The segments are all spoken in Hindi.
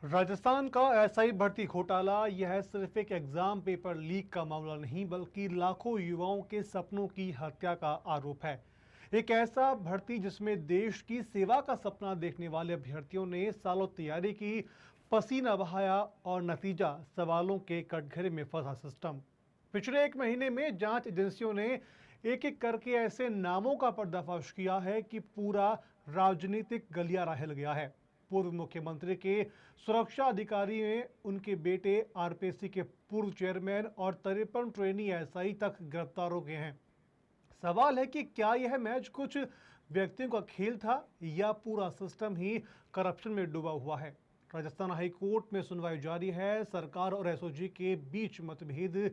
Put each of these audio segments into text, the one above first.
राजस्थान का एसआई भर्ती घोटाला यह सिर्फ एक एग्जाम पेपर लीक का मामला नहीं बल्कि लाखों युवाओं के सपनों की हत्या का आरोप है। एक ऐसा भर्ती जिसमें देश की सेवा का सपना देखने वाले अभ्यर्थियों ने सालों तैयारी की, पसीना बहाया और नतीजा सवालों के कटघरे में फंसा सिस्टम। पिछले एक महीने में जांच एजेंसियों ने एक एक करके ऐसे नामों का पर्दाफाश किया है कि पूरा राजनीतिक गलियारा हिल गया है। पूर्व मुख्यमंत्री के सुरक्षा अधिकारी में उनके बेटे आरपीसी के पूर्व चेयरमैन और 53 ट्रेनी एसआई तक गिरफ्तार हो गए हैं। सवाल है कि क्या यह मैच कुछ व्यक्तियों का खेल था या पूरा सिस्टम ही करप्शन में डूबा हुआ है। राजस्थान हाई कोर्ट में सुनवाई जारी है। सरकार और एसओजी के बीच मतभेद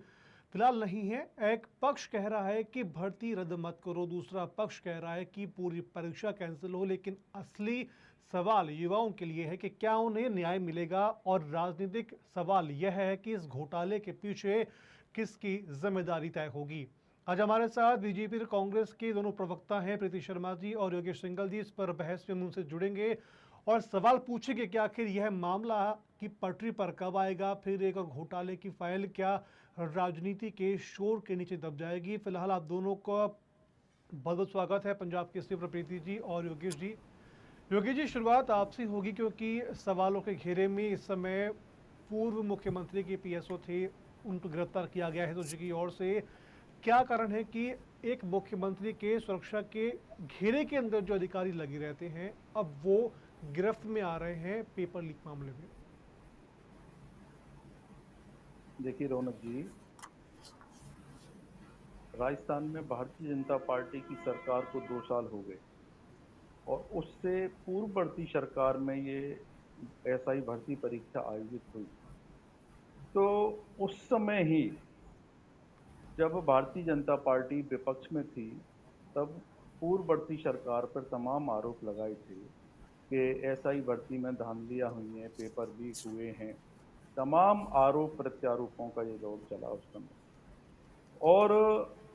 फिलहाल नहीं है। एक पक्ष कह रहा है कि भर्ती रद्द मत करो, दूसरा पक्ष कह रहा है कि पूरी परीक्षा कैंसिल हो। लेकिन असली सवाल युवाओं के लिए है कि क्या उन्हें न्याय मिलेगा, और राजनीतिक सवाल यह है कि इस घोटाले के पीछे किसकी जिम्मेदारी तय होगी। आज हमारे साथ बीजेपी और कांग्रेस के दोनों प्रवक्ता हैं, प्रीति शर्मा जी और योगेश सिंघल जी। इस पर बहस में उनसे जुड़ेंगे और सवाल पूछेंगे कि आखिर यह मामला की पटरी पर कब आएगा, फिर एक और घोटाले की फाइल क्या राजनीति के शोर के नीचे दब जाएगी। फिलहाल आप दोनों का बहुत बहुत स्वागत है। पंजाब केसरी पर प्रीति जी और योगेश जी। योगी जी, शुरुआत आपसे होगी क्योंकि सवालों के घेरे में इस समय पूर्व मुख्यमंत्री के पीएसओ थे, उनको गिरफ्तार किया गया है तो जी की ओर से। क्या कारण है कि एक मुख्यमंत्री के सुरक्षा के घेरे के अंदर जो अधिकारी लगे रहते हैं अब वो गिरफ्त में आ रहे हैं पेपर लीक मामले में? देखिए रौनक जी, राजस्थान में भारतीय जनता पार्टी की सरकार को 2 साल हो गए और उससे पूर्ववर्ती सरकार में ये एसआई भर्ती परीक्षा आयोजित हुई। तो उस समय ही जब भारतीय जनता पार्टी विपक्ष में थी, तब पूर्ववर्ती सरकार पर तमाम आरोप लगाए थे कि एसआई भर्ती में धांधलियां हुई हैं, पेपर लीक हुए हैं। तमाम आरोप प्रत्यारोपों का ये दौर चला उस समय। और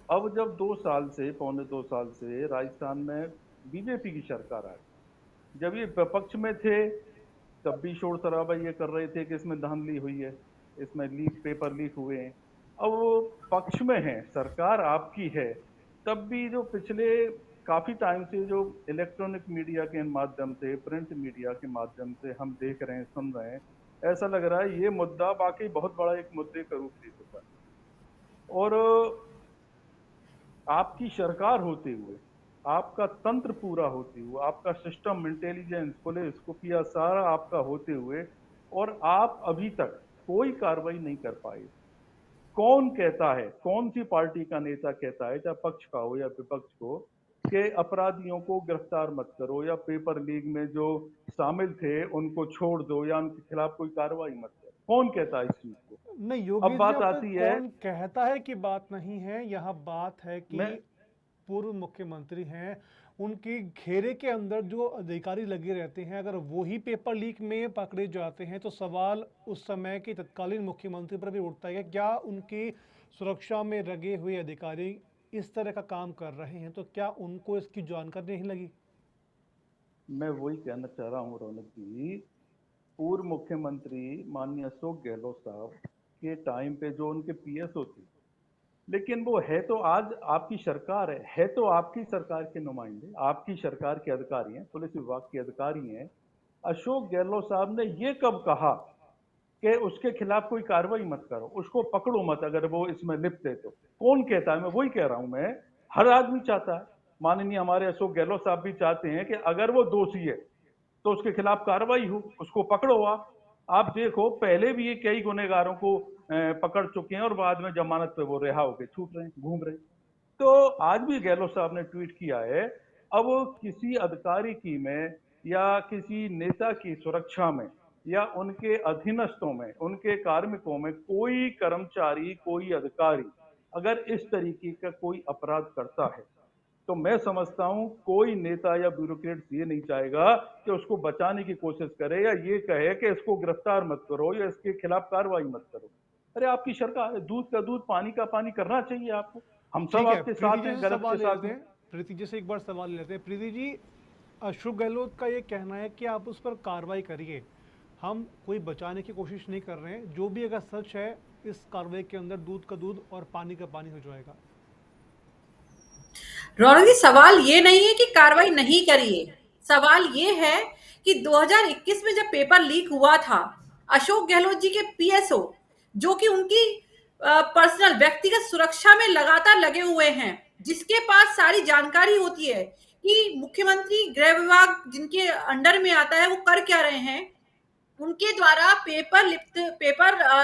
अब जब 2 साल से, पौने 2 साल से राजस्थान में बीजेपी की सरकार आई, जब ये विपक्ष में थे तब भी शोर शराबा ये कर रहे थे कि इसमें धांधली हुई है, इसमें लीक, पेपर लीक हुए हैं। अब वो पक्ष में है, सरकार आपकी है, तब भी जो पिछले काफी टाइम से जो इलेक्ट्रॉनिक मीडिया के माध्यम से, प्रिंट मीडिया के माध्यम से हम देख रहे हैं, सुन रहे हैं, ऐसा लग रहा है ये मुद्दा वाकई बहुत बड़ा एक मुद्दे का रूप ले चुका है। और आपकी सरकार होते हुए, आपका तंत्र पूरा होते हुए, आपका सिस्टम, इंटेलिजेंस, पुलिस, खुफिया सारा आपका होते हुए, और आप अभी तक कोई कार्रवाई नहीं कर पाए। कौन कहता है, कौन सी पार्टी का नेता कहता है, चाहे पक्ष का हो या विपक्ष को, कि अपराधियों को गिरफ्तार मत करो या पेपर लीक में जो शामिल थे उनको छोड़ दो या उनके खिलाफ कोई कार्रवाई मत करो? कौन कहता है इस चीज को? नहीं अब योगेश जी, बात अब तक आती है, कौन कहता है कि बात नहीं है? यहाँ बात है कि मैं पूर्व मुख्यमंत्री हैं, उनके घेरे के अंदर जो अधिकारी लगे रहते हैं, अगर वो ही पेपर लीक में पकड़े जाते हैं तो सवाल उस समय के तत्कालीन मुख्यमंत्री पर भी उठता है कि क्या उनकी सुरक्षा में लगे हुए अधिकारी इस तरह का काम कर रहे हैं, तो क्या उनको इसकी जानकारी नहीं लगी? मैं वही कहना चाह रहा हूँ रौनक जी। पूर्व मुख्यमंत्री माननीय अशोक गहलोत साहब के टाइम पे जो उनके पीएसओ थे, लेकिन वो है तो आज आपकी सरकार है तो आपकी सरकार के नुमाइंदे, आपकी सरकार के अधिकारी हैं, पुलिस विभाग के अधिकारी हैं। अशोक गहलोत साहब ने ये कब कहा कि उसके खिलाफ कोई कार्रवाई मत करो, उसको पकड़ो मत अगर वो इसमें लिप्त है तो? कौन कहता है? मैं वही कह रहा हूं, मैं हर आदमी चाहता है, माननीय हमारे अशोक गहलोत साहब भी चाहते हैं कि अगर वो दोषी है तो उसके खिलाफ कार्रवाई हो, उसको पकड़ो। आप देखो, पहले भी ये कई गुनेगारों को पकड़ चुके हैं और बाद में जमानत पे वो रिहा होकर छूट रहे हैं, घूम रहे हैं। तो आज भी गहलोत साहब ने ट्वीट किया है। अब किसी अधिकारी की में या किसी नेता की सुरक्षा में या उनके अधीनस्थों में, उनके कार्मिकों में कोई कर्मचारी, कोई अधिकारी अगर इस तरीके का कोई अपराध करता है, तो मैं समझता हूं कोई नेता या ब्यूरोक्रेट ये नहीं चाहेगा कि उसको बचाने की कोशिश करे या ये कहे कि इसको गिरफ्तार मत करो या इसके खिलाफ कार्रवाई मत करो। अरे आपकी सरकार है, दूध का दूध, पानी का पानी करना चाहिए आपको। हम सब ठीक है, आपके प्रीति साथ जी हैं, से गलत के सवाल ले साथ लेते हैं। हैं। प्रीति जी से एक बार सवाल ले लेते हैं। प्रीति जी, अशोक गहलोत का ये कहना है कि आप उस पर कार्रवाई करिए, हम कोई बचाने की कोशिश नहीं कर रहे हैं। जो भी अगर सच है, इस कार्रवाई के अंदर दूध का दूध और पानी का पानी हो जाएगा। रौनक जी, सवाल ये नहीं है कि कार्रवाई नहीं करिए। सवाल ये है कि 2021 में जब पेपर लीक हुआ था, अशोक गहलोत जी के पीएसओ, जो कि उनकी पर्सनल व्यक्तिगत सुरक्षा में लगातार लगे हुए हैं, जिसके पास सारी जानकारी होती है कि मुख्यमंत्री गृह विभाग जिनके अंडर में आता है वो कर क्या रहे हैं, उनके द्वारा पेपर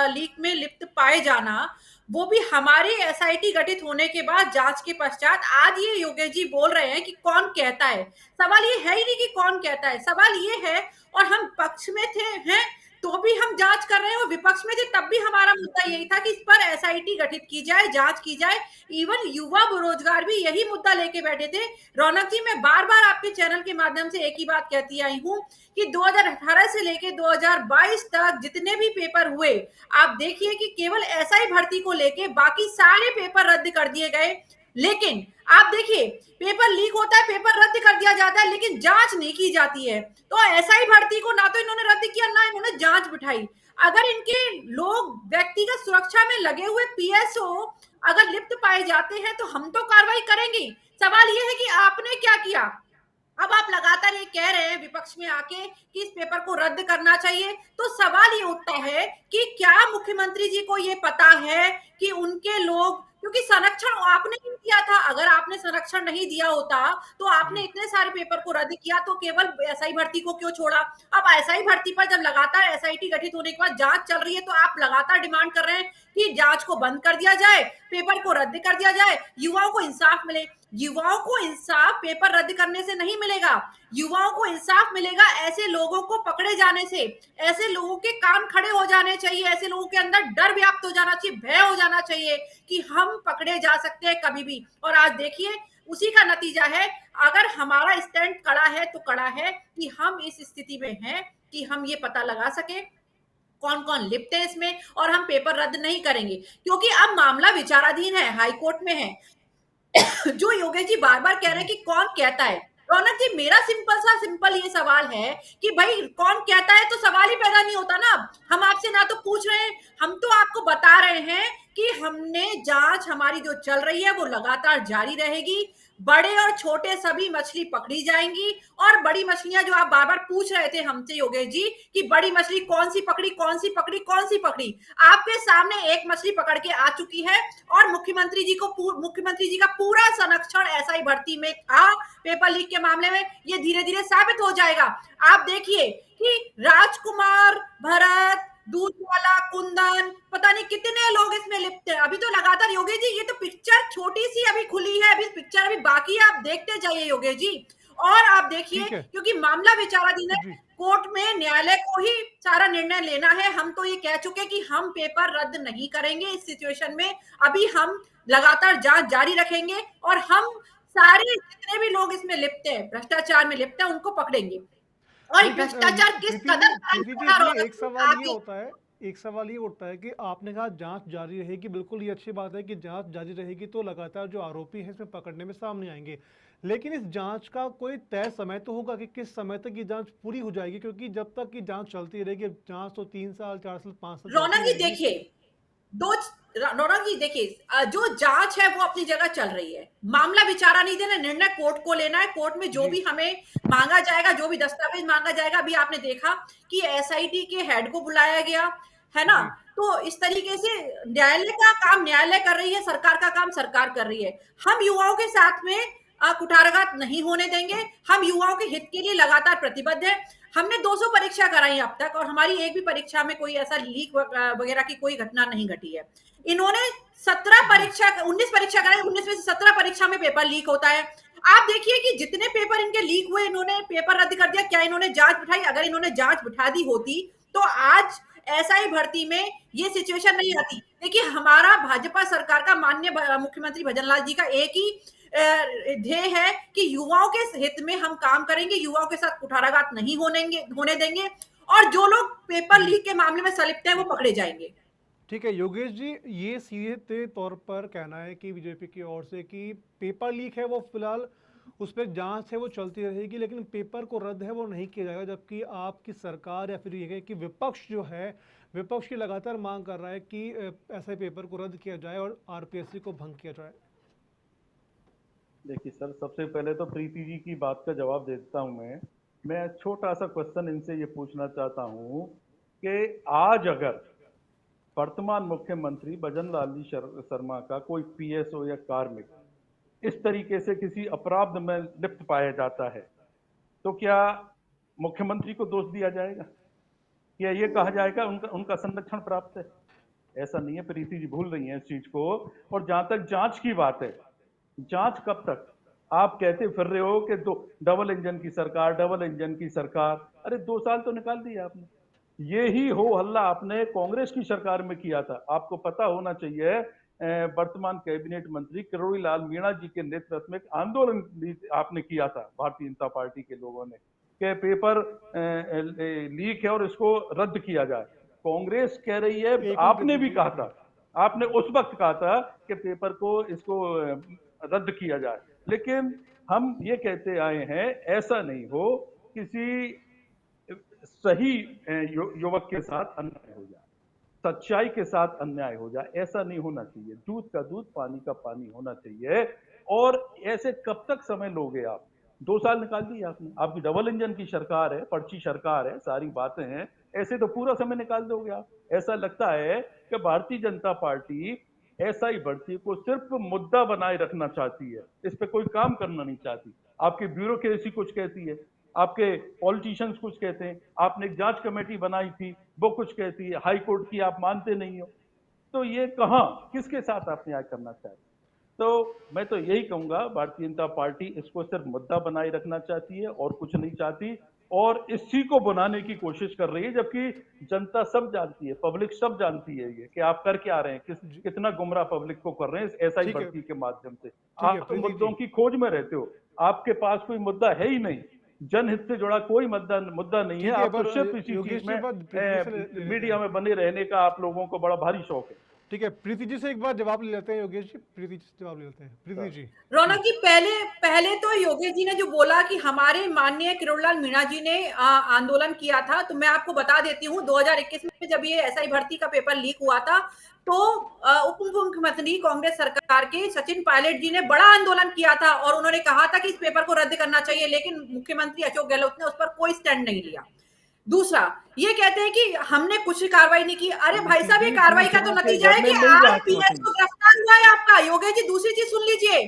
लीक में लिप्त पाए जाना, वो भी हमारे एसआईटी गठित होने के बाद जांच के पश्चात। आज ये योगेश जी बोल रहे हैं कि कौन कहता है। सवाल ये है ही नहीं कि कौन कहता है, सवाल ये है, और हम पक्ष में थे हैं तो भी हम जांच कर रहे हैं, और विपक्ष में थे तब भी हमारा मुद्दा यही था कि इस पर एसआईटी गठित की जाए, जांच की जाए। इवन युवा बेरोजगार भी यही मुद्दा लेके बैठे थे। रौनक जी, मैं बार बार आपके चैनल के माध्यम से एक ही बात कहती आई हूं कि 2018 से लेके 2022 तक जितने भी पेपर हुए, आप देखिए कि केवल एसआई भर्ती को लेके बाकी सारे पेपर रद्द कर दिए गए। लेकिन आप देखिए, पेपर लीक होता है, पेपर रद्द कर दिया जाता है, लेकिन जांच नहीं की जाती है। तो एसआई भर्ती को ना तो इन्होंने रद्द किया, ना इन्होंने जांच बिठाई। अगर इनके लोग व्यक्तिगत सुरक्षा में लगे हुए पीएसओ अगर लिप्त पाए जाते हैं तो हम तो कार्रवाई करेंगे। सवाल यह है कि आपने क्या किया। अब आप लगातार ये कह रहे हैं विपक्ष में आके कि इस पेपर को रद्द करना चाहिए, तो सवाल ये उठता है कि क्या मुख्यमंत्री जी को ये पता है कि उनके लोग, क्योंकि संरक्षण आपने नहीं दिया था। अगर आपने संरक्षण नहीं दिया होता तो आपने जी। इतने सारे पेपर को रद्द किया, तो केवल एसआई भर्ती को क्यों छोड़ा। अब एसआई भर्ती पर जब लगातार एसआईटी गठित होने के बाद जांच चल रही है, तो आप लगातार डिमांड कर रहे हैं कि जांच को बंद कर दिया जाए, पेपर को रद्द कर दिया जाए, युवाओं को इंसाफ मिले। युवाओं को इंसाफ पेपर रद्द करने से नहीं मिलेगा। युवाओं को इंसाफ मिलेगा ऐसे लोगों को पकड़े जाने से। ऐसे लोगों के कान खड़े हो जाने चाहिए, ऐसे लोगों के अंदर डर व्याप्त हो जाना चाहिए, भय हो जाना चाहिए कि हम पकड़े जा सकते हैं कभी भी। और आज देखिए, उसी का नतीजा है। अगर हमारा स्टैंड कड़ा है तो कड़ा है कि हम इस स्थिति में हैं कि हम ये पता लगा सके कौन कौन लिप्त है इसमें, और हम पेपर रद्द नहीं करेंगे, क्योंकि अब मामला विचाराधीन है, हाई कोर्ट में है। जो योगेश जी बार बार कह रहे हैं जी। कि कौन कहता है, रौनक जी, मेरा सिंपल ये सवाल है कि भाई कौन कहता है, तो सवाल ही पैदा नहीं होता ना। हम आपसे ना तो पूछ रहे हैं, हम तो आपको बता रहे हैं कि हमने जांच हमारी जो चल रही है वो लगातार जारी रहेगी। बड़े और छोटे सभी मछली पकड़ी जाएंगी, और बड़ी मछलियां जो आप बार बार पूछ रहे थे हमसे योगेश जी कि बड़ी मछली कौन सी पकड़ी, कौन सी पकड़ी, कौन सी पकड़ी, आपके सामने एक मछली पकड़ के आ चुकी है। और मुख्यमंत्री जी का पूरा संरक्षण एसआई भर्ती में था पेपर लीक के मामले में। ये धीरे धीरे साबित हो जाएगा। आप देखिए कि राजकुमार, भरत, दूधवाला, कुंदन, पता नहीं कितने लोग इसमें लिप्त हैं। अभी तो लगातार योगेश जी, ये तो पिक्चर छोटी सी अभी खुली है, अभी पिक्चर अभी बाकी है, आप देखते जाइए योगेश जी। और आप देखिए, ठीक है। क्योंकि मामला विचाराधीन है, जी। कोर्ट में न्यायालय को ही सारा निर्णय लेना है। हम तो ये कह चुके कि हम पेपर रद्द नहीं करेंगे इस सिचुएशन में। अभी हम लगातार जांच जारी रखेंगे, और हम सारे जितने भी लोग इसमें लिप्त हैं, भ्रष्टाचार में लिप्त हैं, उनको पकड़ेंगे। और लेकिन भ्रष्टाचार किस कदर प्रीति जी, था, इसमें रौनक एक जी, सवाल आप ये होता है, एक सवाल ये उठता है कि आपने कहा जांच जारी रहेगी। बिल्कुल, ये अच्छी बात है कि जांच जारी रहेगी, तो लगातार जो आरोपी हैं इसमें पकड़ने में सामने आएंगे। लेकिन इस जांच का कोई तय समय तो होगा कि किस समय तक ये जांच पूरी हो जाएगी, क्योंकि जब तक की जांच चलती रहेगी, जांच तो 3 साल, 4 साल, 5 साल चलती रौनक जी रहेगी। देखिए, दो रौनक जी देखिए, जो जांच है वो अपनी जगह चल रही है। मामला विचारा नहीं देना, निर्णय कोर्ट को लेना है। कोर्ट में जो जी। भी हमें मांगा जाएगा, जो भी दस्तावेज मांगा जाएगा, अभी आपने देखा कि एसआईटी के हेड को बुलाया गया है ना। जी। तो इस तरीके से न्यायालय का काम न्यायालय कर रही है, सरकार का काम सरकार कर रही है। हम युवाओं के साथ में कुठाराघात नहीं होने देंगे। हम युवाओं के हित के लिए लगातार प्रतिबद्ध है। हमने 200 परीक्षा कराई अब तक, और हमारी एक भी परीक्षा में कोई ऐसा लीक वगैरह की कोई घटना नहीं घटी है। इन्होंने 19 परीक्षा कराई, 19 में से 17 परीक्षा में पेपर लीक होता है। आप देखिए कि जितने पेपर इनके लीक हुए, इन्होंने पेपर रद्द कर दिया। क्या इन्होंने जांच बिठाई? अगर इन्होंने जांच बिठा दी होती तो आज एसआई भर्ती में ये सिचुएशन नहीं आती। देखिए, हमारा भाजपा सरकार का माननीय मुख्यमंत्री भजनलाल जी का एक ही ध्येय है कि युवाओं के हित में हम काम करेंगे, युवाओं के साथ कुठाराघात नहीं होने देंगे, और जो लोग पेपर जी। लीक के मामले में संलिप्त हैं वो पकड़े जाएंगे। ठीक है योगेश जी, ये सीधे तौर पर कहना है कि बीजेपी की ओर से कि पेपर लीक है वो फिलहाल उस पर जांच है वो चलती रहेगी, लेकिन पेपर को रद्द है वो नहीं किया जाएगा, जबकि आपकी सरकार या फिर ये है कि विपक्ष जो है, विपक्ष की लगातार मांग कर रहा है कि ऐसे पेपर को रद्द किया जाए और आरपीएससी को भंग किया जाए। देखिए सर, सबसे पहले तो प्रीति जी की बात का जवाब देता हूं। मैं छोटा सा क्वेश्चन इनसे ये पूछना चाहता हूं कि आज अगर वर्तमान मुख्यमंत्री भजन लाल जी शर्मा का कोई पीएसओ या कार्मिक इस तरीके से किसी अपराध में लिप्त पाया जाता है, तो क्या मुख्यमंत्री को दोष दिया जाएगा? क्या ये कहा जाएगा उनका उनका संरक्षण प्राप्त है? ऐसा नहीं है, प्रीति जी भूल रही हैं इस चीज को। और जहां तक जांच की बात है, जांच कब तक? आप कहते फिर रहे हो कि दो डबल इंजन की सरकार, डबल इंजन की सरकार। अरे 2 साल तो निकाल दिए आपने। ये ही हो हल्ला आपने कांग्रेस की सरकार में किया था। आपको पता होना चाहिए, वर्तमान कैबिनेट मंत्री किरोड़ी लाल मीणा जी के नेतृत्व में एक आंदोलन आपने किया था भारतीय जनता पार्टी के लोगों ने कि पेपर लीक है और इसको रद्द किया जाए। कांग्रेस कह रही है, आपने भी कहा था, आपने उस वक्त कहा था कि पेपर को इसको रद्द किया जाए। लेकिन हम ये कहते आए हैं, ऐसा नहीं हो किसी सही युवक के साथ अन्याय हो जाए, सच्चाई के साथ अन्याय हो जाए। ऐसा नहीं होना चाहिए। दूध का दूध, पानी का पानी होना चाहिए। और ऐसे कब तक समय लोगे आप? 2 साल निकाल दिए आपने। आपकी डबल इंजन की सरकार है, पर्ची सरकार है, सारी बातें हैं। ऐसे तो पूरा समय निकाल दोगे आप। ऐसा लगता है कि भारतीय जनता पार्टी एसआई भर्ती को सिर्फ मुद्दा बनाए रखना चाहती है, इस पे कोई काम करना नहीं चाहती। आपकी ब्यूरोक्रेसी कुछ कहती है, आपके पॉलिटिशियंस कुछ कहते हैं। आपने एक जांच कमेटी बनाई थी, वो कुछ कहती है। हाई कोर्ट की आप मानते नहीं हो। तो ये कहां, किसके साथ आप न्याय करना चाहते? तो मैं तो यही कहूंगा, भारतीय जनता पार्टी इसको सिर्फ मुद्दा बनाए रखना चाहती है और कुछ नहीं चाहती, और इसी को बनाने की कोशिश कर रही है। जबकि जनता सब जानती है, पब्लिक सब जानती है ये कि आप कर क्या रहे हैं, कितना गुमराह पब्लिक को कर रहे हैं इस ऐसा ही ठीक है, भर्ती के माध्यम से। ठीक है आप तो प्रीति मुद्दों जी। की खोज में रहते हो, आपके पास कोई मुद्दा है ही नहीं। जनहित से जुड़ा कोई मुद्दा नहीं है। ठीक है, आप तो पर सिर्फ इसी योगेश चीज जी में बाद प्रीति जी से ले लेते मीडिया हैं। में बने रहने का आप लोगों को बड़ा भारी शौक है। ठीक है, प्रीति जी से एक बार जवाब ले लेते हैं। योगेश जी, प्रीति जी से जवाब ले लेते हैं। प्रीति जी रौनक जी, पहले पहले तो योगेश जी ने जो बोला कि हमारे माननीय किरोड़ीलाल मीणा जी ने आंदोलन किया था, तो मैं आपको बता देती हूँ 2021 में जब ये एसआई भर्ती का पेपर लीक हुआ था, तो उप मुख्यमंत्री कांग्रेस सरकार के सचिन पायलट जी ने बड़ा आंदोलन किया था और उन्होंने कहा था कि इस पेपर को रद्द करना चाहिए, लेकिन मुख्यमंत्री अशोक गहलोत ने उस पर कोई स्टैंड नहीं लिया। दूसरा, ये कहते हैं कि हमने कुछ कार्रवाई नहीं की। अरे भाई साहब, ये प्रीति कार्रवाई का तो दूसरों के नतीजा घर है में कि नहीं आज जांचना पीएस को चाहिए। गिरफ्तार हुआ है आपका। योगेश जी, दूसरी चीज सुन लीजिए।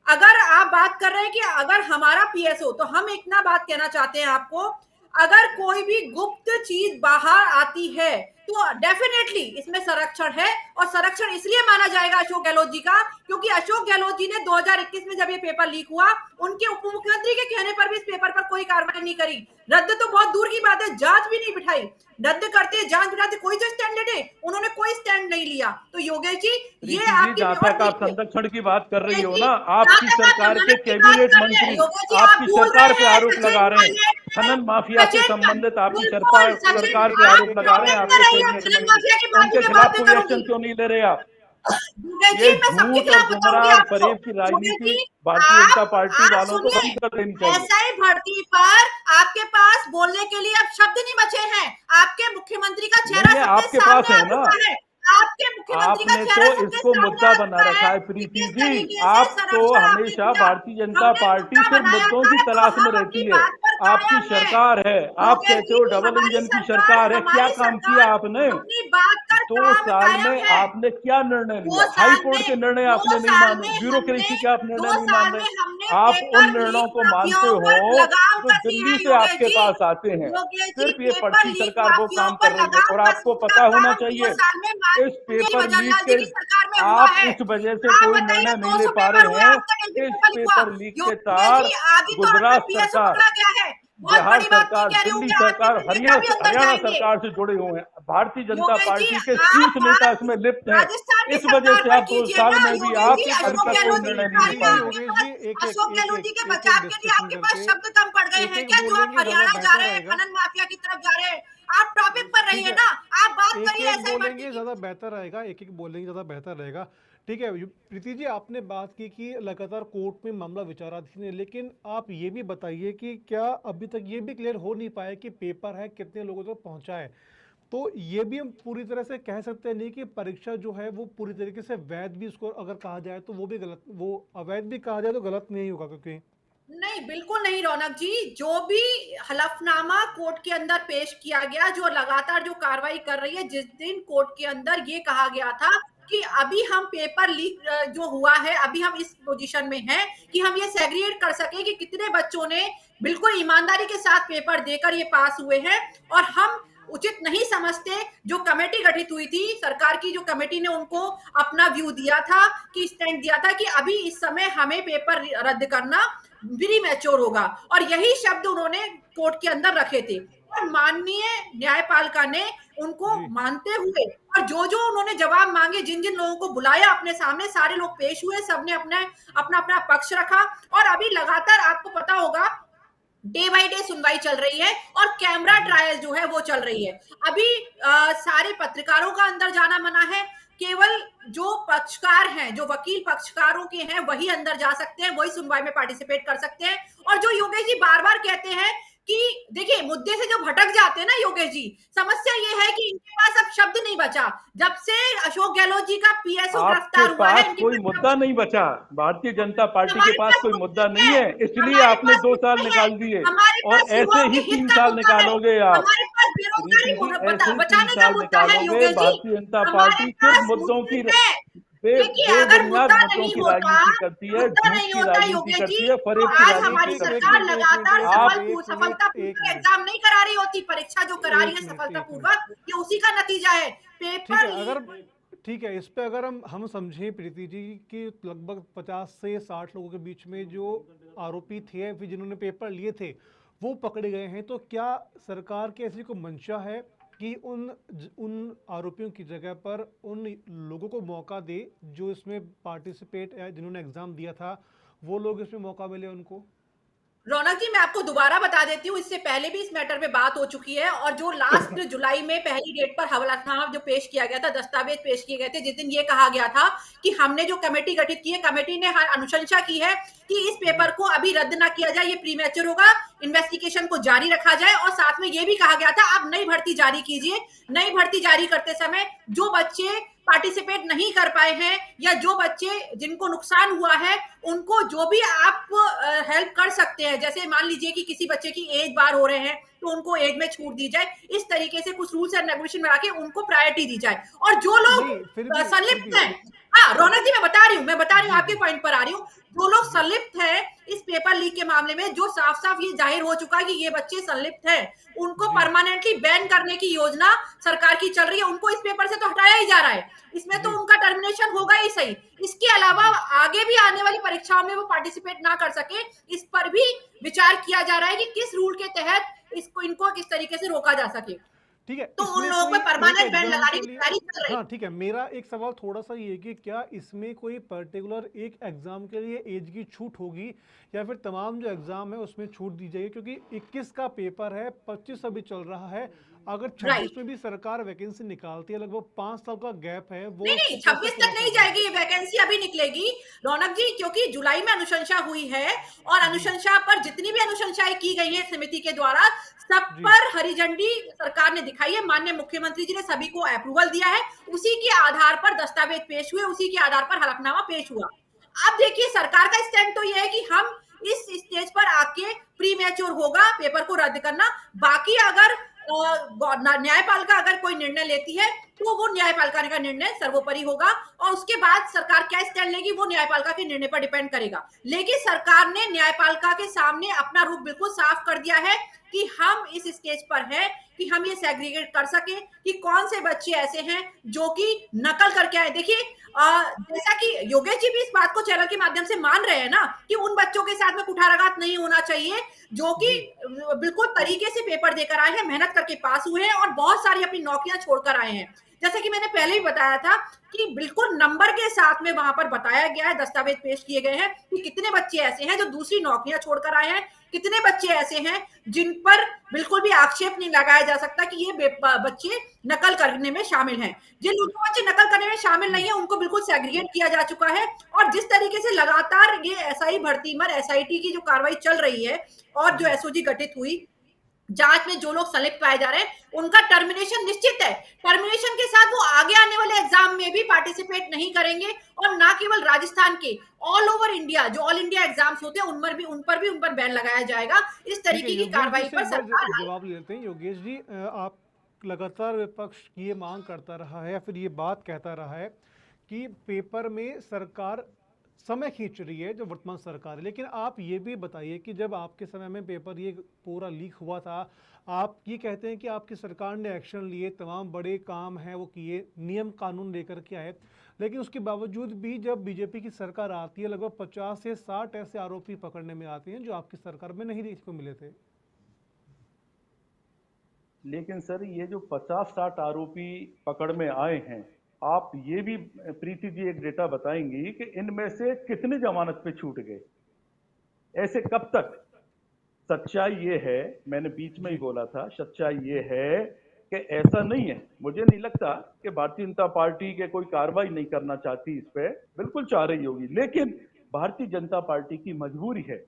अगर आप बात कर रहे हैं कि अगर हमारा पीएसओ, तो हम इतना बात कहना चाहते हैं आपको, अगर कोई भी गुप्त चीज बाहर आती है तो डेफिनेटली इसमें संरक्षण है, और संरक्षण इसलिए माना जाएगा अशोक गहलोत जी का क्योंकि अशोक गहलोत जी ने 2021 में जब ये पेपर लीक हुआ, उनके उप मुख्यमंत्री के कहने पर भी इस पेपर पर कोई कार्रवाई नहीं करी। रद्द तो बहुत दूर की बात है, जांच भी नहीं बिठाई। रद्द करते, जांच बिठाते, कोई जो स्टैंड लेते, उन्होंने कोई स्टैंड नहीं लिया। तो योगेश जी, ये प्रीति जी, आपकी जहां और तक आप देखिए संरक्षण की बात कर रही योगेश हो जी, ना, जहां आपकी तक आप सरकार के संरक्षण की बात कैबिनेट कर रहे हैं, मंत्री योगेश जी आप आपकी भूल सरकार पे रहे हैं आरोप लगा सचिन रहे हैं। पायलट ने, खनन माफिया से सचिन, संबंधित आपकी बिल्कुल सचिन, सरकार पे आप आरोप लगा रहे हैं टॉपिक आपके में रहिए, कैबिनेट खनन मंत्री। माफिया के बाद उनके मैं खिलाफ बातें कोई एक्शन करूंगी। क्यों नहीं ले रहे आप? योगेश ये जी, मैं सबके झूठ और खिलाफ गुमराह बताऊंगी और आपको। फरेब की योगेश राजनीति जी, भारतीय जनता पार्टी आप वालों को सुनिए, बंद कर देनी चाहिए। एसआई भर्ती पर आपके पास बोलने के लिए अब शब्द नहीं बचे हैं। आपके मुख्यमंत्री का चेहरा नहीं है, सबके आपके पास सामने आ है ना। चुका है। आपके मुख्यमंत्री का आपने तो चेहरा सबके इसको सामने मुद्दा आ बना चुका रखा है है कि प्रीति किस जी। तरीके से आप तो संरक्षण आपने हमेशा किया। भारतीय जनता हमने पार्टी मुद्दा सिर्फ बनाया मुद्दों की है तो तलाश में हम रहती अपनी है। बात पर आपकी कायम हैं। सरकार है, आप योगेश कहते हो जी, डबल इंजन की सरकार है। क्या हमारी काम किया सरकार आपने? अपनी बात पर 2 साल कायम में है। आपने क्या निर्णय लिया? 2 हाई साल कोर्ट में के निर्णय 2 आपने नहीं साल माने, में हमने ब्यूरोक्रेसी के आप निर्णय 2 नहीं साल मान रहे। में हमने आप उन पेपर निर्णयों लीक को मानते माफियाओं हो पर लगाम जो कसी दिल्ली है। से योगेश आपके जी, पास आते हैं। योगेश जी, सिर्फ ये पेपर पर्ची लीक सरकार वो माफियाओं काम पर कर रही है, और लगाम आपको कसने पता का होना काम 2 चाहिए साल में इस माननीय पेपर लीक भजनलाल जी के की सरकार में हुआ आप है। इस वजह से आप कोई बताइए, निर्णय नहीं ले 200 पा पेपर रहे हुए, हैं अब तक एक भी कि इस पेपर लीक हुआ। पेपर लीक के योगेश तार जी, आगे तो आपका गुजरात पीएसओ सरकार, पकड़ा गया है। बहुत बिहार बड़ी बात नहीं सरकार, कह रही हूँ दिल्ली कि आज सरकार, के नेता भी अंदर हरियाणा जाएंगे। सरकार से जुड़े हुए हैं। भारतीय जनता योगेश जी, पार्टी के आप शीर्ष नेता बात इसमें लिप्त हैं। राजस्थान की इस वजह सरकार से पर आप 2 कीजिए साल ना में भी योगेश आप जी। अभी अशोक तक कोई गहलोत जी निर्णय की नहीं ले बात पाए है हैं। आपके योगेश जी, पास, एक एक अशोक एक गहलोत जी एक के एक एक बचाव के लिए डिस्कशन आपके पास करके शब्द कम पड़ गए एक हैं एक क्या, जो आप बोलेंगे ज्यादा हरियाणा जा बेहतर रहे हैं, रहेगा। खनन माफिया की तरफ जा रहे हैं। आप टॉपिक पर ठीक रहिए है, ना, आप बात एक करिए एक एसआई भर्ती बोलेंगे की। ज़्यादा बेहतर रहेगा, एक एक बोलेंगे ज़्यादा बेहतर रहेगा। ठीक है प्रीति जी, आपने बात की कि लगातार कोर्ट में मामला विचाराधीन है, लेकिन आप ये भी बताइए कि क्या अभी तक ये भी क्लियर हो नहीं पाया कि पेपर है कितने लोगों तक पहुंचा है। तो ये भी हम पूरी तरह से कह सकते हैं नहीं कि परीक्षा जो है वो पूरी तरीके से वैध भी उसको अगर कहा जाए तो वो भी गलत, वो अवैध भी कहा जाए तो गलत नहीं होगा, क्योंकि नहीं, बिल्कुल नहीं रौनक जी। जो भी हलफनामा कोर्ट के अंदर पेश किया गया, जो लगातार जो कार्रवाई कर रही है, जिस दिन कोर्ट के अंदर ये कहा गया था कि अभी हम पेपर लीक जो हुआ है, अभी हम इस पोजीशन में हैं कि हम ये सेग्रीगेट कर सके कि कितने बच्चों ने बिल्कुल ईमानदारी के साथ पेपर देकर ये पास हुए हैं। और हम उचित नहीं समझते, जो कमेटी गठित हुई थी सरकार की, जो कमेटी ने उनको अपना व्यू दिया था, कि स्टैंड दिया था कि अभी इस समय हमें पेपर रद्द करना प्री मैच्योर होगा, और यही शब्द उन्होंने कोर्ट के अंदर रखे थे। और माननीय न्यायपालिका ने उनको जी मानते हुए और जो जो उन्होंने जवाब मांगे, जिन जिन लोगों को बुलाया अपने सामने, सारे लोग पेश हुए, सबने अपना अपना अपना पक्ष रखा। और अभी लगातार आपको पता होगा डे बाय डे सुनवाई चल रही है और कैमरा ट्रायल जो है वो चल रही है। अभी सारे पत्रकारों का अंदर जाना मना है, केवल जो पक्षकार हैं, जो वकील पक्षकारों के हैं, वही अंदर जा सकते हैं, वही सुनवाई में पार्टिसिपेट कर सकते हैं। और जो योगेश जी बार बार कहते हैं कि देखिए, मुद्दे से जो भटक जाते हैं ना योगेश जी, समस्या ये है कि इनके पास अब शब्द नहीं बचा। जब से अशोक गहलोत जी का पीएसओ आपके गिरफ्तार हुआ है, पास इनके कोई पास मुद्दा नहीं बचा, भारतीय जनता पार्टी के हमारे पास पास कोई मुद्दे मुद्दा नहीं है, है, इसलिए हमारे आपने पास 2 साल मुद्दे है, निकाल दिए हमारे और पास ऐसे युवाओं के ही हित तीन का साल मुद्दा है, निकालोगे आप। हमारे पास बेरोजगारी प्रीति जी ऐसे ही तीन बचाने का साल मुद्दा है निकालोगे। योगेश जी। भारतीय जनता हमारे पार्टी सिर्फ पास मुद्दों की मुद्दे है। देखिए, अगर बेबुनियाद मुद्दा मुद्दों नहीं की होता, राजनीति करती है, मुद्दा झूठ नहीं की होता राजनीति योगेश जी, करती है, तो फरेब की आज एक हमारी राजनीति एक एक करती है। सरकार मिनट एक मिनट लगातार एक मिनट आप एक मिनट एक सफलतापूर्वक मिनट एग्जाम नहीं करा रही होती, परीक्षा जो करा रही एक है मिनट एक मिनट सफलतापूर्वक, ये उसी का नतीजा है। ठीक है, पेपर अगर लीक ठीक है, इस पे अगर हम समझें प्रीति जी कि लगभग 50 से 60 लोगों के बीच में जो आरोपी थे फिर जिन्होंने पेपर लिए थे वो पकड़े गए हैं, तो क्या सरकार की ऐसी कोई मंशा है कि उन आरोपियों की जगह पर उन लोगों को मौका दे जो इसमें पार्टिसिपेट या जिन्होंने एग्जाम दिया था वो लोग इसमें मौका मिले उनको? रौनक जी, मैं आपको दोबारा बता देती हूँ, इससे पहले भी इस मैटर पे बात हो चुकी है। और जो लास्ट जुलाई में पहली डेट पर हवालानामा जो पेश किया गया था, दस्तावेज पेश किए गए थे, जिस दिन ये कहा गया था कि हमने जो कमेटी गठित की है, कमेटी ने अनुशंसा की है कि इस जी पेपर को अभी रद्द ना किया जाए, ये प्रीमेच्योर होगा, इन्वेस्टिगेशन को जारी रखा जाए। और साथ में ये भी कहा गया था आप नई भर्ती जारी कीजिए। नई भर्ती जारी करते समय जो बच्चे पार्टिसिपेट नहीं कर पाए हैं या जो बच्चे जिनको नुकसान हुआ है, उनको जो भी आप हेल्प कर सकते हैं, जैसे मान लीजिए कि किसी बच्चे की एज बार हो रहे हैं तो उनको एज में छूट दी जाए, इस तरीके से कुछ रूल्स एंड रेगुलेशन बना के उनको प्रायोरिटी दी जाए। और जो लोग नहीं फिर संलिप्त भी हैं, हाँ रौनक जी, मैं बता रही हूँ, जी आपके जी पॉइंट पर आ रही हूँ। जो लोग जी संलिप्त है इस पेपर लीक के मामले में, जो साफ साफ ये जाहिर हो चुका है कि ये बच्चे संलिप्त है, उनको जी परमानेंटली बैन करने की योजना सरकार की चल रही है। उनको इस पेपर से तो हटाया ही जा रहा है, इसमें तो जी उनका टर्मिनेशन होगा ही सही। इसके अलावा जी आगे भी आने वाली परीक्षाओं में वो पार्टिसिपेट ना कर सके, इस पर भी विचार किया जा रहा है कि किस रूल के तहत इनको किस तरीके से रोका जा सके। ठीक है, तो उन इसमें लोगों कोई पर एक परमानेंट बैन एग्जाम लगाने के की लिए, तैयारी चल रही हाँ ठीक है, मेरा एक सवाल थोड़ा सा ये है कि क्या इसमें कोई पर्टिकुलर एक एग्जाम के लिए एज की छूट होगी या फिर तमाम जो एग्जाम है उसमें छूट दी जाएगी, क्योंकि 21 का पेपर है, 25 अभी चल रहा है, अगर 26 राइट। में भी सरकार वैकेंसी निकालती है, लगभग 5 साल का गैप है, नहीं वो नहीं, कैसे 26 पूरा तक नहीं होगा? जाएगी ये वैकेंसी, अभी निकलेगी रौनक जी, क्योंकि जुलाई में अनुशंसा हुई है। और जी अनुशंसा पर जितनी भी अनुशंसाएं की गई है समिति के द्वारा, सब जी पर हरी झंडी सरकार ने दिखाई है। माननीय मुख्यमंत्री जी ने सभी को अप्रूवल दिया है, उसी के आधार पर दस्तावेज पेश हुए, उसी के आधार पर हलफनामा पेश हुआ। अब देखिए, सरकार का स्टैंड तो यह है कि हम इस स्टेज पर आके प्री मैच्योर होगा पेपर को रद्द करना। बाकी अगर न्यायपालिका अगर कोई निर्णय लेती है तो वो न्यायपालिका का निर्णय सर्वोपरि होगा, और उसके बाद सरकार क्या स्टैंड लेगी वो न्यायपालिका के निर्णय पर डिपेंड करेगा। लेकिन सरकार ने न्यायपालिका के सामने अपना रुख बिल्कुल साफ कर दिया है कि हम इस स्टेज पर है कि हम ये सेग्रीगेट कर सके कि कौन से बच्चे ऐसे हैं जो कि नकल करके आए। देखिए, जैसा कि योगेश जी भी इस बात को चैनल के माध्यम से मान रहे हैं ना कि उन बच्चों के साथ में कुठाराघात नहीं होना चाहिए जो कि जी बिल्कुल तरीके से पेपर देकर आए हैं, मेहनत करके पास हुए हैं और बहुत सारी अपनी नौकरियां छोड़कर आए हैं। जैसे कि मैंने पहले ही बताया था कि बिल्कुल नंबर के साथ में वहां पर बताया गया है, दस्तावेज पेश किए गए हैं कि कितने बच्चे ऐसे हैं जो दूसरी नौकरियां छोड़कर आए हैं, कितने बच्चे ऐसे हैं जिन पर बिल्कुल भी आक्षेप नहीं लगाया जा सकता कि ये बच्चे नकल करने में शामिल हैं। जिन जो बच्चे नकल करने में शामिल नहीं है उनको बिल्कुल सेग्रीगेट किया जा चुका है। और जिस तरीके से लगातार ये एसआई भर्ती मर एसआईटी की जो कार्रवाई चल रही है और जो जी एसओजी गठित हुई, जांच में जो लोग संलिप्त पाए जा रहे हैं उनका टर्मिनेशन निश्चित है। टर्मिनेशन के साथ वो आगे आने वाले एग्जाम में भी पार्टिसिपेट नहीं करेंगे। और ना केवल राजस्थान के, ऑल ओवर इंडिया जो ऑल इंडिया एग्जाम्स होते हैं उन पर बैन लगाया जाएगा। इस ठीक है, तरीके की योगेश जी कार्रवाई से पर एक बार सरकार जवाब ले लेते हैं। योगेश जी, आप लगातार विपक्ष ये मांग करता रहा है या फिर ये बात कहता रहा है कि पेपर में सरकार समय खींच रही है, जो वर्तमान सरकार है। लेकिन आप ये भी बताइए कि जब आपके समय में पेपर ये पूरा लीक हुआ था, आप ये कहते हैं कि आपकी सरकार ने एक्शन लिए, तमाम बड़े काम हैं वो किए, नियम कानून लेकर के आए, लेकिन उसके बावजूद भी जब बीजेपी की सरकार आती है लगभग 50 से 60 ऐसे आरोपी पकड़ने में आते हैं जो आपकी सरकार में नहीं देखने को मिले थे। लेकिन सर ये जो 50-60 आरोपी पकड़ में आए हैं, आप ये भी प्रीति जी एक डेटा बताएंगी कि इनमें से कितने जमानत पे छूट गए? ऐसे कब तक? सच्चाई ये है, मैंने बीच में ही जी बोला था, सच्चाई ये है कि ऐसा नहीं है। मुझे नहीं लगता कि भारतीय जनता पार्टी के कोई कार्रवाई नहीं करना चाहती इस पे, बिल्कुल चाह रही होगी, लेकिन भारतीय जनता पार्टी की मजबूरी है।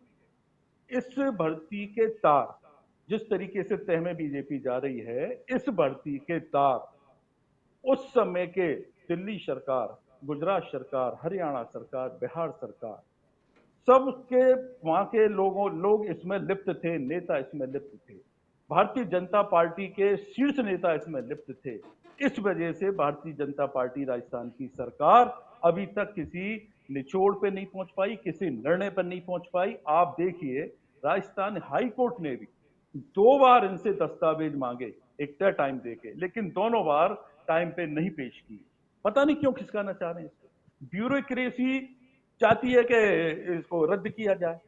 इस भर्ती के तार जिस तरीके से तह में बीजेपी जा रही है, इस भर्ती के तार उस समय के दिल्ली सरकार, गुजरात सरकार, हरियाणा सरकार, बिहार सरकार, सबके वहां के लोग इसमें लिप्त थे, नेता इसमें लिप्त थे, भारतीय जनता पार्टी के शीर्ष नेता इसमें लिप्त थे। इस वजह से भारतीय जनता पार्टी राजस्थान की सरकार अभी तक किसी निचोड़ पे नहीं पहुंच पाई, किसी निर्णय पर नहीं पहुंच पाई। आप देखिए, राजस्थान हाई कोर्ट ने भी 2 बार इनसे दस्तावेज मांगे एक तय टाइम देके, लेकिन दोनों बार टाइम पे नहीं पेश किए। पता नहीं क्यों खिसकाना चाह रहे हैं इसको। ब्यूरोक्रेसी चाहती है कि इसको रद्द किया जाए,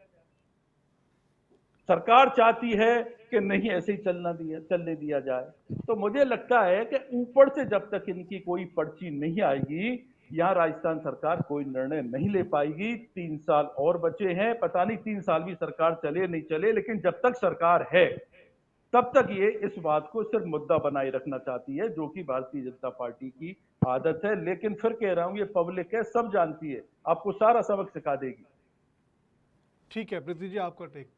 सरकार चाहती है कि नहीं ऐसे ही चलने दिया जाए। तो मुझे लगता है कि ऊपर से जब तक इनकी कोई पर्ची नहीं आएगी, यहां राजस्थान सरकार कोई निर्णय नहीं ले पाएगी। 3 साल और बचे हैं, पता नहीं 3 साल भी सरकार चले नहीं चले, लेकिन जब तक सरकार है तब तक ये इस बात को सिर्फ मुद्दा बनाए रखना चाहती है, जो कि भारतीय जनता पार्टी की आदत है। लेकिन फिर कह रहा हूं, ये पब्लिक है, सब जानती है, आपको सारा सबक सिखा देगी। ठीक है, प्रीति जी आपका टेक।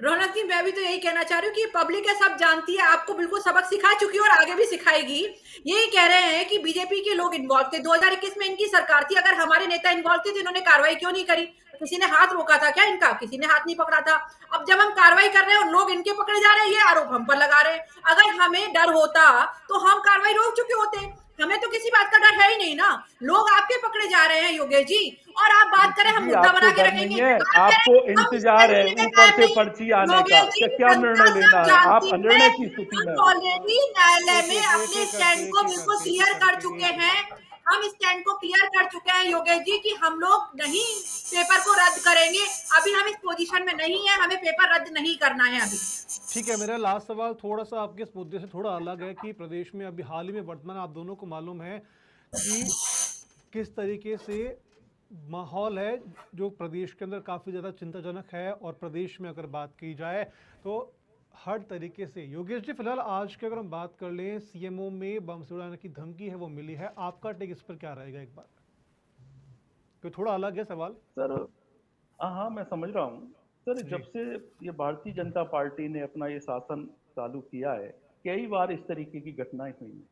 रौनक जी, मैं भी तो यही कहना चाह रही हूँ कि पब्लिक है, सब जानती है, आपको बिल्कुल सबक सिखा चुकी है और आगे भी सिखाएगी। यही कह रहे हैं कि बीजेपी के लोग इन्वॉल्व थे, 2021 में इनकी सरकार थी, अगर हमारे नेता इन्वॉल्व थे तो इन्होंने कार्रवाई क्यों नहीं करी? किसी ने हाथ रोका था क्या इनका? किसी ने हाथ नहीं पकड़ा था। अब जब हम कार्रवाई कर रहे हैं और लोग इनके पकड़े जा रहे हैं, ये आरोप हम पर लगा रहे हैं। अगर हमें डर होता तो हम कार्रवाई रोक चुके होते। हमें तो किसी बात का डर है ही नहीं ना। लोग आपके पकड़े जा रहे हैं योगेश जी, और आप बात करें प्रीति हम जी मुद्दा आपको बना के डर नहीं रखेंगे, है, बात करें आपको हम इस इंतजार है तरीके में ऊपर से नहीं। पर्ची आने का योगेश जी, कि क्या जनता निर्णय सब लेना है। आप जानती है। अनिर्णय की स्थिति में हम हो। ऑलरेडी न्यायालय एक में एक एक अपने एक स्टैंड करके को एक एक बिल्कुल करके एक एक क्लियर कर करके चुके एक हैं। एक। हम इस स्टैंड को क्लियर कर चुके हैं योगेश जी कि हम लोग नहीं पेपर को रद्द करेंगे। अभी हम इस पोजीशन में नहीं है, हमें पेपर रद्द नहीं करना है अभी। ठीक है, मेरा लास्ट सवाल थोड़ा सा आपके इस मुद्दे से थोड़ा अलग है कि प्रदेश में अभी हाल ही में वर्तमान आप दोनों को मालूम है कि किस तरीके से माहौल है, जो प्रदेश के अंदर काफ़ी ज़्यादा चिंताजनक है। और प्रदेश में अगर बात की जाए तो हर तरीके से, योगेश जी फिलहाल आज की अगर हम बात कर लें, सीएमओ में बम से उड़ाने की धमकी है वो मिली है, आपका टेक इस पर क्या रहेगा एक बार? तो थोड़ा अलग है सवाल। सर हाँ हाँ, मैं समझ रहा हूँ। सर जब जी से ये भारतीय जनता पार्टी ने अपना ये शासन चालू किया है, कई बार इस तरीके की घटनाएं हुई हैं।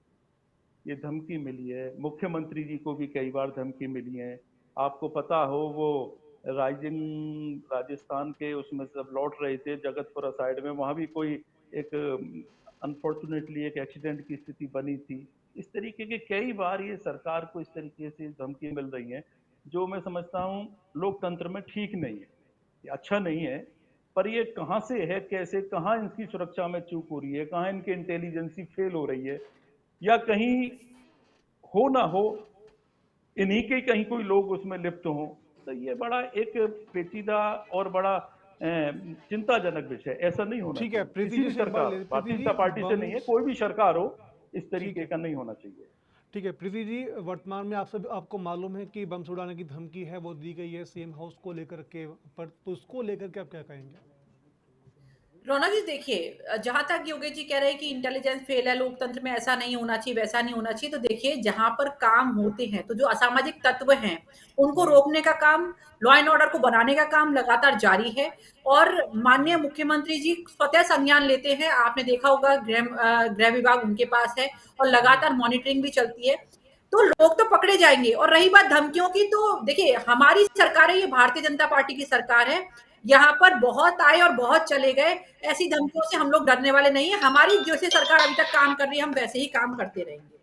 ये धमकी मिली है, मुख्यमंत्री जी को भी कई बार धमकी मिली है। आपको पता हो, वो राइजिंग राजस्थान के उसमें सब लौट रहे थे जगतपुरा साइड में, वहां भी कोई एक अनफॉर्चुनेटली एक एक्सीडेंट की स्थिति बनी थी। इस तरीके के कई बार ये सरकार को इस तरीके से धमकी मिल रही है, जो मैं समझता हूँ लोकतंत्र में ठीक नहीं है, ये अच्छा नहीं है। पर ये कहाँ से है, कैसे, कहाँ इनकी सुरक्षा में चूक हो रही है, कहाँ इनकी इंटेलिजेंसी फेल हो रही है, या कहीं हो ना हो इन्हीं के कहीं कोई लोग उसमें लिप्त हों, तो ये बड़ा एक पेचीदा और बड़ा चिंताजनक विषय। ऐसा नहीं होना ठीक है, चाहिए प्रीति किसी जी भी से एक बार सरकार, ले, प्रीति भारतीय जी जनता पार्टी से बम, नहीं है, कोई भी सरकार हो, इस ठीक तरीके है, का नहीं होना चाहिए। ठीक है प्रीति जी, वर्तमान में आपको मालूम है कि बम से उड़ाने की धमकी है वो दी गई है सीएम हाउस को लेकर के, पर तो उसको लेकर के आप क्या कहेंगे? रौनक जी देखिए, जहाँ तक योगेश जी कह रहे हैं कि इंटेलिजेंस फेल है, लोकतंत्र में ऐसा नहीं होना चाहिए, वैसा नहीं होना चाहिए, तो देखिए जहाँ पर काम होते हैं, तो जो असामाजिक तत्व हैं, उनको जी। रोकने का काम, लॉ एंड ऑर्डर को बनाने का काम लगातार जारी है और माननीय जी। मुख्यमंत्री जी स्वतः संज्ञान लेते हैं। आपने देखा होगा गृह विभाग उनके पास है और जी। लगातार मॉनिटरिंग भी चलती है। तो लोग तो पकड़े जाएँगे और रही बात धमकियों की तो देखिए हमारी सरकार है, ये भारतीय जनता पार्टी की सरकार है। यहाँ पर बहुत आए और बहुत चले गए। ऐसी धमकियों से हम लोग डरने वाले नहीं हैं। हमारी जैसे सरकार अभी तक काम कर रही है, हम वैसे ही काम करते रहेंगे।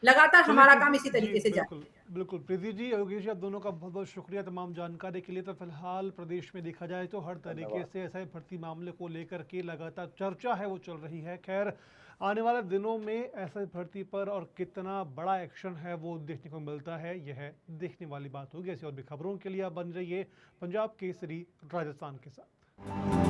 लगातार चलिए हमारा काम प्रीति इसी जी, तरीके से जारी बिल्कुल, बिल्कुल। प्रीति जी, योगेश जी, आप दोनों का बहुत-बहुत शुक्रिया तमाम जानकारी के लिए। तो फिलहाल प्रदेश में देखा जाए तो हर तरीके धन्यवाद। से ऐसे भर्ती मामले को लेकर के लगातार चर्चा है वो चल रही है। खैर, आने वाले दिनों में ऐसे भर्ती पर और कितना बड़ा एक्शन है वो देखने को मिलता है, यह देखने वाली बात होगी। ऐसी और भी खबरों के लिए आप बन रहिए पंजाब केसरी राजस्थान के साथ।